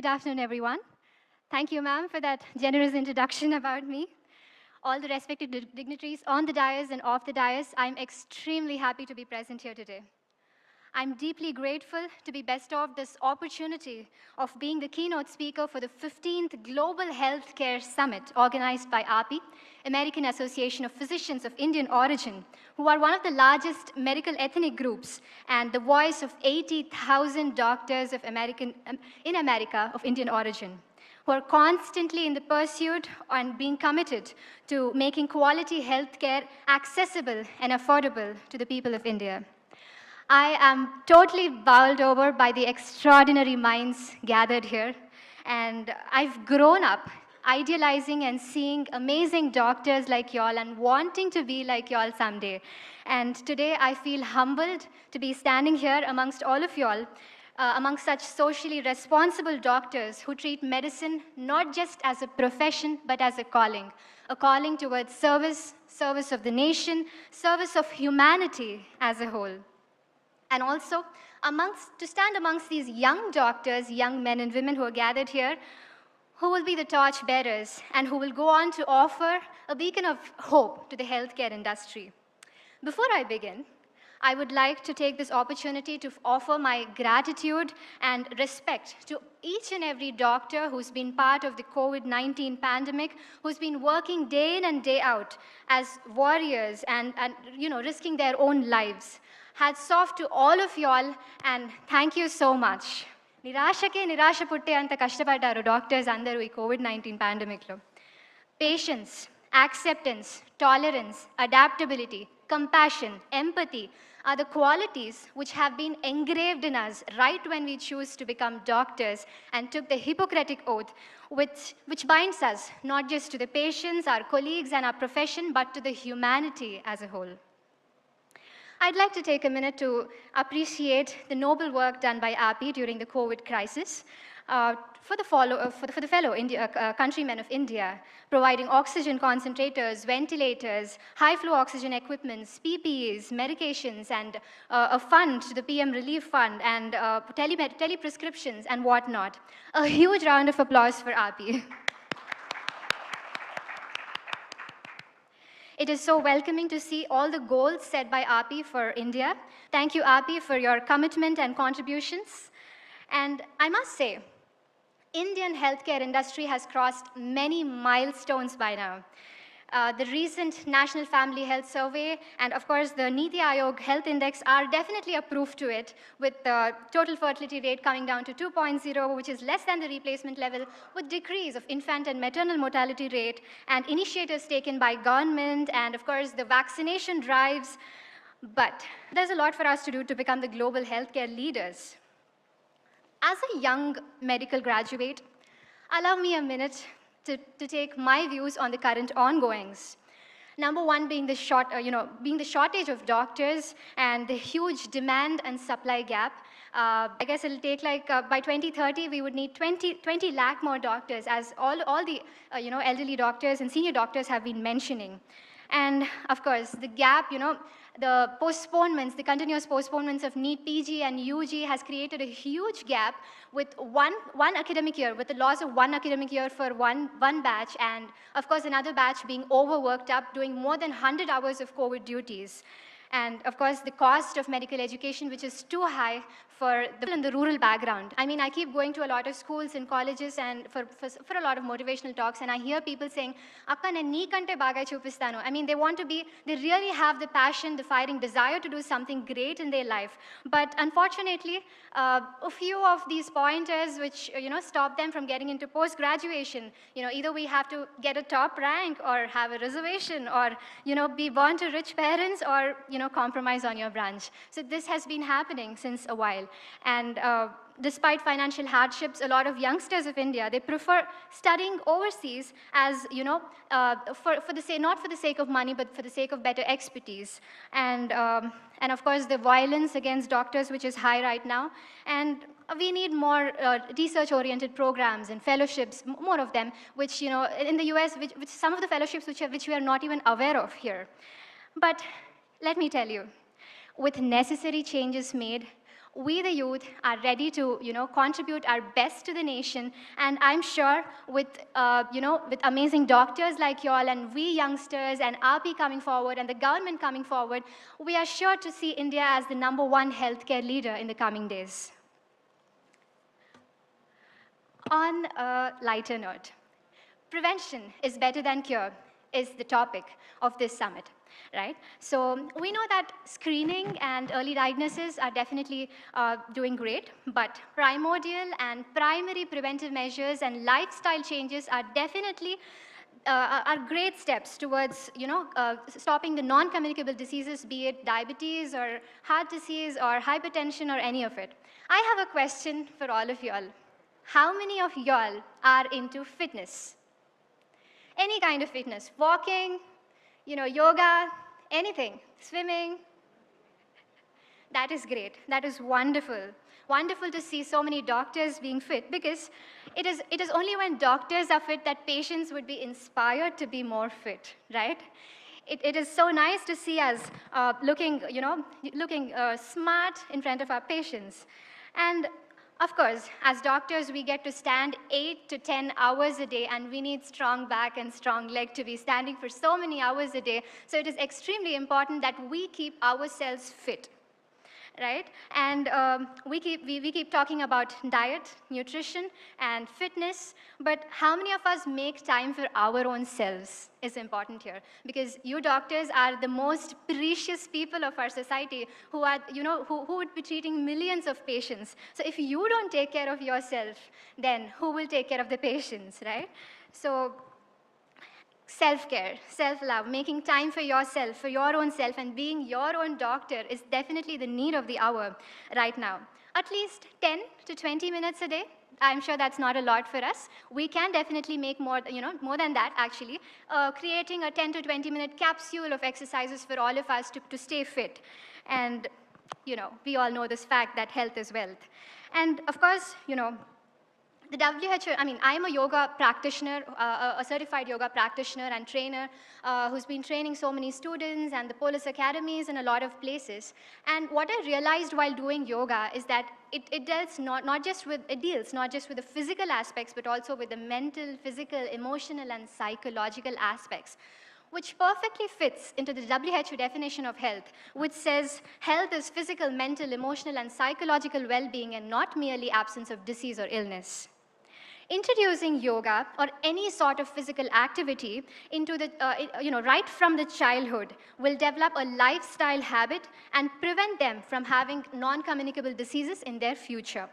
Good afternoon, everyone. Thank you, ma'am, for that generous introduction about me. All the respected dignitaries on the dais and off the dais, I'm extremely happy to be present here today. I'm deeply grateful to be bestowed this opportunity of being the keynote speaker for the 15th Global Healthcare Summit organized by AAPI, American Association of Physicians of Indian Origin, who are one of the largest medical ethnic groups and the voice of 80,000 doctors in America of Indian origin, who are constantly in the pursuit and being committed to making quality healthcare accessible and affordable to the people of India. I am totally bowled over by the extraordinary minds gathered here, and I've grown up idealizing and seeing amazing doctors like y'all and wanting to be like y'all someday. And today I feel humbled to be standing here amongst all of y'all, amongst such socially responsible doctors who treat medicine not just as a profession, but as a calling towards service, service of the nation, service of humanity as a whole. And also, to stand amongst these young doctors, young men and women who are gathered here, who will be the torch bearers and who will go on to offer a beacon of hope to the healthcare industry. Before I begin, I would like to take this opportunity to offer my gratitude and respect to each and every doctor who's been part of the COVID-19 pandemic, who's been working day in and day out as warriors and risking their own lives. Hats off to all of y'all, and thank you so much. నిరాశకే నిరాశ పుట్టే అంత కష్టపడ్డారు doctors అందరూ ఈ COVID-19 పాండమిక్లో. Patience, acceptance, tolerance, adaptability, compassion, empathy are the qualities which have been engraved in us right when we choose to become doctors and took the Hippocratic oath, which binds us not just to the patients, our colleagues, and our profession, but to the humanity as a whole. I'd like to take a minute to appreciate the noble work done by AAPI during the COVID crisis for the fellow countrymen of India, providing oxygen concentrators, ventilators, high-flow oxygen equipments, PPEs, medications, and a fund to the PM Relief Fund, and tele-prescriptions and whatnot. A huge round of applause for AAPI. It is so welcoming to see all the goals set by AAPI for India. Thank you, AAPI, for your commitment and contributions. And I must say, Indian healthcare industry has crossed many milestones by now. The recent National Family Health Survey and, of course, the Niti Aayog Health Index are definitely a proof to it, with the total fertility rate coming down to 2.0, which is less than the replacement level, with decrease of infant and maternal mortality rate, and initiatives taken by government, and, of course, the vaccination drives. But there's a lot for us to do to become the global healthcare leaders. As a young medical graduate, allow me a minute to take my views on the current ongoings. Number one being the shortage of doctors and the huge demand and supply gap. I guess it'll take by 2030 we would need 20 lakh more doctors, as all the elderly doctors and senior doctors have been mentioning. And of course, the gap, the continuous postponements of NEET PG and UG has created a huge gap with one academic year, with the loss of one academic year for one batch, and of course another batch being overworked up, doing more than 100 hours of COVID duties. And of course, the cost of medical education, which is too high for the people in the rural background. I mean, I keep going to a lot of schools and colleges and for a lot of motivational talks, and I hear people saying, "Akka, nen neekante baga chupistanu." I mean, they really have the passion, the fighting desire to do something great in their life. But unfortunately, a few of these pointers which, stop them from getting into post-graduation, either we have to get a top rank or have a reservation or, be born to rich parents or, compromise on your branch. So this has been happening since a while. And despite financial hardships, a lot of youngsters of India, they prefer studying overseas as, not for the sake of money, but for the sake of better expertise. And of course, the violence against doctors, which is high right now. And we need more research-oriented programs and fellowships, more of them, which, in the US, which some of the fellowships which we are not even aware of here. But let me tell you, with necessary changes made, We, the youth, are ready to, contribute our best to the nation. And I'm sure with, with amazing doctors like y'all and we youngsters and AAPI coming forward and the government coming forward, we are sure to see India as the #1 healthcare leader in the coming days. On a lighter note, prevention is better than cure is the topic of this summit, right? So we know that screening and early diagnosis are definitely doing great, but primordial and primary preventive measures and lifestyle changes are definitely are great steps towards, stopping the non-communicable diseases, be it diabetes or heart disease or hypertension or any of it. I have a question for all of y'all. How many of y'all are into fitness? Any kind of fitness, walking, yoga, anything, swimming. That is great. That is wonderful. Wonderful to see so many doctors being fit, because it is only when doctors are fit that patients would be inspired to be more fit, right? It is so nice to see us looking smart in front of our patients. And of course, as doctors, we get to stand 8 to 10 hours a day, and we need strong back and strong leg to be standing for so many hours a day. So it is extremely important that we keep ourselves fit, right? And we keep talking about diet, nutrition, and fitness, but how many of us make time for our own selves is important here, because you doctors are the most precious people of our society who are, who would be treating millions of patients. So if you don't take care of yourself, then who will take care of the patients, right? So self-care, self-love, making time for yourself, for your own self, and being your own doctor is definitely the need of the hour right now. At least 10 to 20 minutes a day. I'm sure that's not a lot for us. We can definitely make more, more than that, actually. Creating a 10 to 20-minute capsule of exercises for all of us to stay fit. And, we all know this fact that health is wealth. And, of course, the WHO, I'm a yoga practitioner, a certified yoga practitioner and trainer who's been training so many students and the Police Academies in a lot of places. And what I realized while doing yoga is that it deals not just with the physical aspects, but also with the mental, physical, emotional, and psychological aspects, which perfectly fits into the WHO definition of health, which says health is physical, mental, emotional, and psychological well-being, and not merely absence of disease or illness. Introducing yoga or any sort of physical activity into the, right from the childhood will develop a lifestyle habit and prevent them from having non-communicable diseases in their future.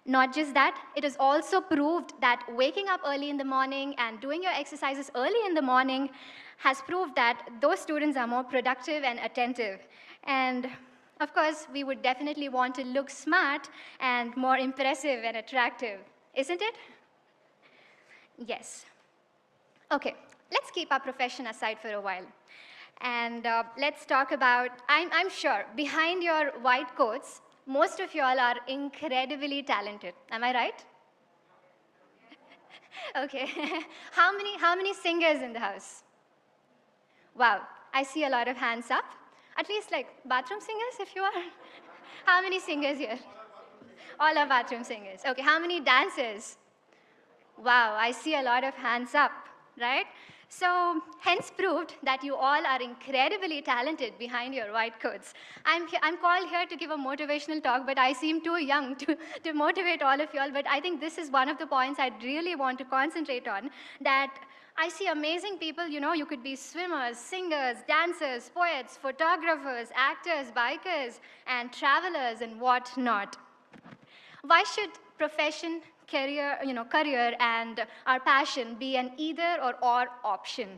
Not just that, it is also proved that waking up early in the morning and doing your exercises early in the morning has proved that those students are more productive and attentive. And of course, we would definitely want to look smart and more impressive and attractive, isn't it? Yes. Okay, let's keep our profession aside for a while. And let's talk about, I'm sure, behind your white coats, most of you all are incredibly talented. Am I right? Okay. How many singers in the house? Wow, I see a lot of hands up. At least like bathroom singers, if you are. How many singers here? All are bathroom singers. Okay, how many dancers? Wow, I see a lot of hands up, right? So, hence proved that you all are incredibly talented behind your white coats. I'm called here to give a motivational talk, but I seem too young to motivate all of you all. But I think this is one of the points I'd really want to concentrate on, that I see amazing people, you could be swimmers, singers, dancers, poets, photographers, actors, bikers, and travelers, and whatnot. Why should profession, career, career and our passion be an either or option?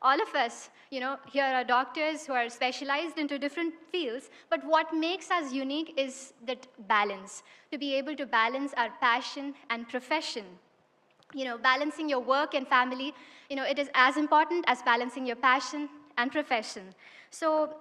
All of us, here are doctors who are specialized into different fields, but what makes us unique is that balance, to be able to balance our passion and profession. Balancing your work and family, it is as important as balancing your passion and profession. So,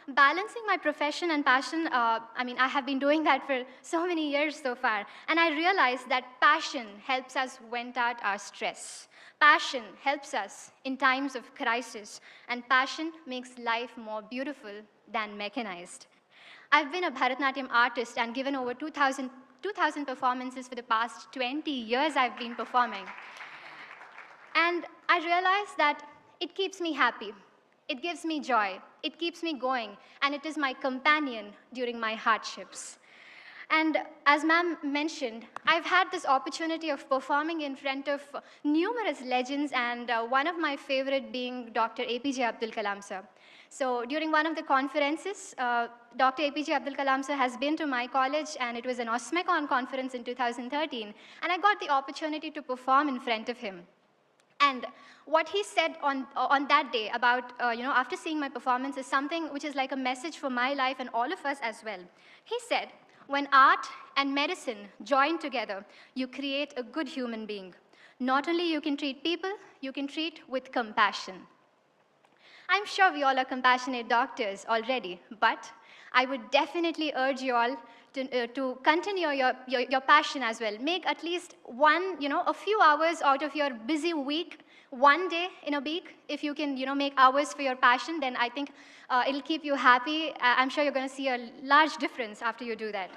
balancing my profession and passion, I have been doing that for so many years so far. And I realized that passion helps us vent out our stress. Passion helps us in times of crisis. And passion makes life more beautiful than mechanized. I've been a Bharatanatyam artist and given over 2,000 performances for the past 20 years I've been performing. And I realized that it keeps me happy. It gives me joy. It keeps me going. And it is my companion during my hardships. And as ma'am mentioned, I've had this opportunity of performing in front of numerous legends, and one of my favorite being Dr. APJ Abdul Kalam sir. So during one of the conferences, Dr. APJ Abdul Kalam sir has been to my college, and it was an OSMECON conference in 2013, and I got the opportunity to perform in front of him. And what he said on that day about, after seeing my performance is something which is like a message for my life and all of us as well. He said, when art and medicine join together, you create a good human being. Not only you can treat people, you can treat with compassion. I'm sure we all are compassionate doctors already, but I would definitely urge you all to continue your passion as well. Make at least a few hours out of your busy week, one day in a week. If you can, make hours for your passion, then I think it'll keep you happy. I'm sure you're going to see a large difference after you do that.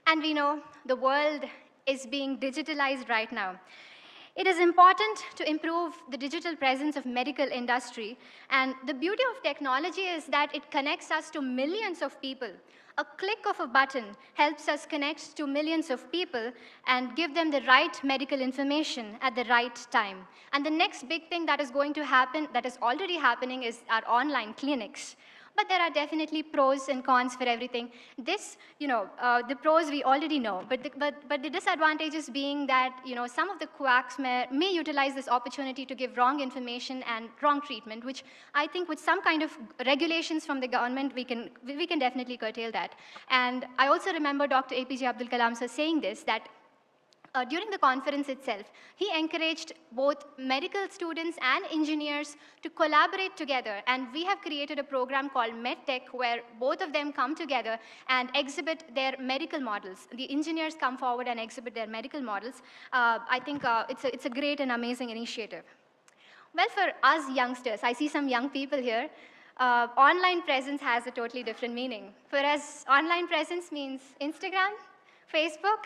And we know the world is being digitalized right now. It is important to improve the digital presence of medical industry, and the beauty of technology is that it connects us to millions of people. A click of a button helps us connect to millions of people and give them the right medical information at the right time. And the next big thing that is going to happen, that is already happening, is our online clinics. But there are definitely pros and cons for everything. This, the pros we already know, but the disadvantages being that, some of the quacks may utilize this opportunity to give wrong information and wrong treatment, which I think with some kind of regulations from the government, we can definitely curtail that. And I also remember Dr. APJ Abdul Kalam sir saying this, that during the conference itself, he encouraged both medical students and engineers to collaborate together. And we have created a program called MedTech, where both of them come together and exhibit their medical models. The engineers come forward and exhibit their medical models. I think it's a great and amazing initiative. Well, for us youngsters, I see some young people here, online presence has a totally different meaning. For us, online presence means Instagram, Facebook,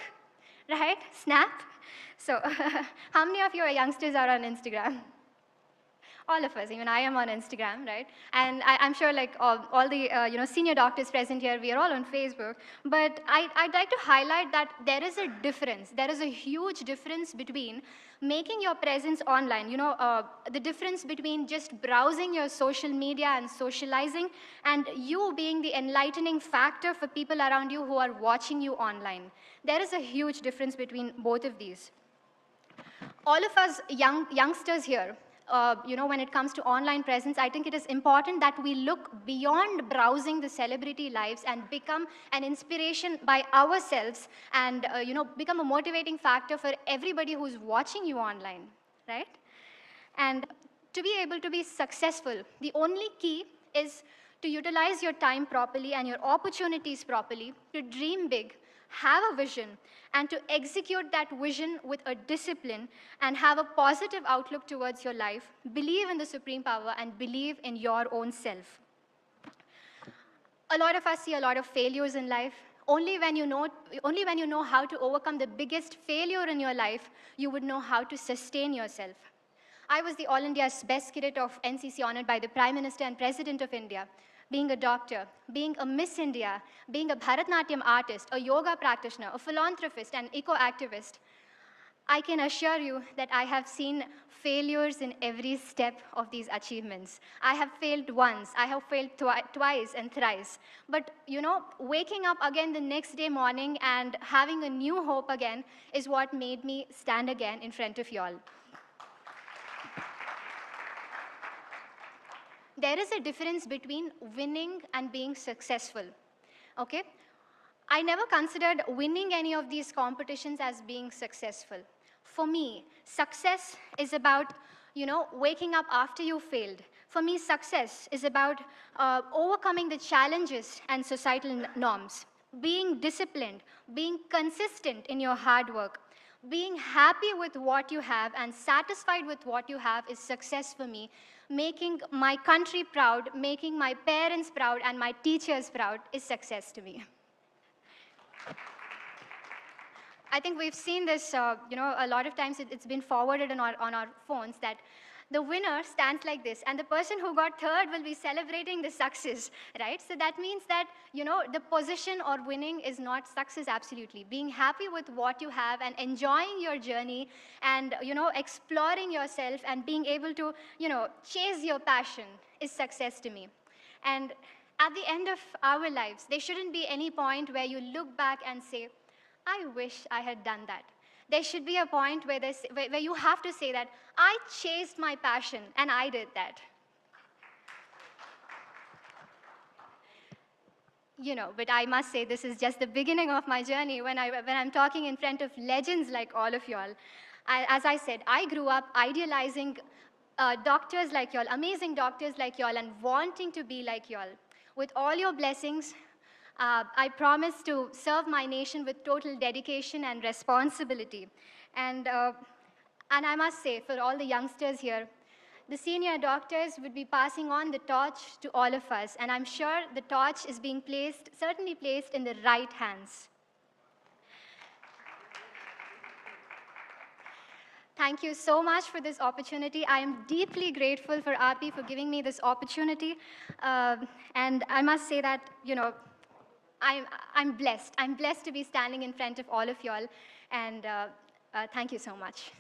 right? Snap. So how many of your youngsters are on Instagram? All of us, even I am on Instagram, right? And I'm sure like all the senior doctors present here, we are all on Facebook. But I'd like to highlight that there is a difference. There is a huge difference between making your presence online, the difference between just browsing your social media and socializing, and you being the enlightening factor for people around you who are watching you online. There is a huge difference between both of these. All of us youngsters here, when it comes to online presence, I think it is important that we look beyond browsing the celebrity lives and become an inspiration by ourselves and, become a motivating factor for everybody who's watching you online, right? And to be able to be successful, the only key is to utilize your time properly and your opportunities properly, to dream big, have a vision, and to execute that vision with a discipline and have a positive outlook towards your life, believe in the supreme power, and believe in your own self. A lot of us see a lot of failures in life. Only when you know how to overcome the biggest failure in your life, you would know how to sustain yourself. I was the All India's Best Cadet of NCC honored by the Prime Minister and President of India. Being a doctor, being a Miss India, being a Bharatanatyam artist, a yoga practitioner, a philanthropist, and eco-activist, I can assure you that I have seen failures in every step of these achievements. I have failed once, I have failed twice and thrice. But, waking up again the next day morning and having a new hope again is what made me stand again in front of you all. There is a difference between winning and being successful, okay? I never considered winning any of these competitions as being successful. For me, success is about, waking up after you failed. For me, success is about overcoming the challenges and societal norms, being disciplined, being consistent in your hard work, Being happy with what you have and satisfied with what you have is success for me. Making my country proud, making my parents proud, and my teachers proud is success to me. I think we've seen this, a lot of times it's been forwarded on our phones that the winner stands like this, and the person who got third will be celebrating the success, right? So that means that, the position or winning is not success absolutely. Being happy with what you have and enjoying your journey and, exploring yourself and being able to, chase your passion is success to me. And at the end of our lives, there shouldn't be any point where you look back and say, I wish I had done that. There should be a point where you have to say that, I chased my passion and I did that. But I must say this is just the beginning of my journey when I'm talking in front of legends like all of y'all. As I said, I grew up idealizing doctors like y'all, amazing doctors like y'all, and wanting to be like y'all. With all your blessings, I promise to serve my nation with total dedication and responsibility. And I must say, for all the youngsters here, the senior doctors would be passing on the torch to all of us, and I'm sure the torch is being certainly placed in the right hands. Thank you so much for this opportunity. I am deeply grateful for AAPI for giving me this opportunity. And I must say that, I'm blessed. I'm blessed to be standing in front of all of y'all, and thank you so much.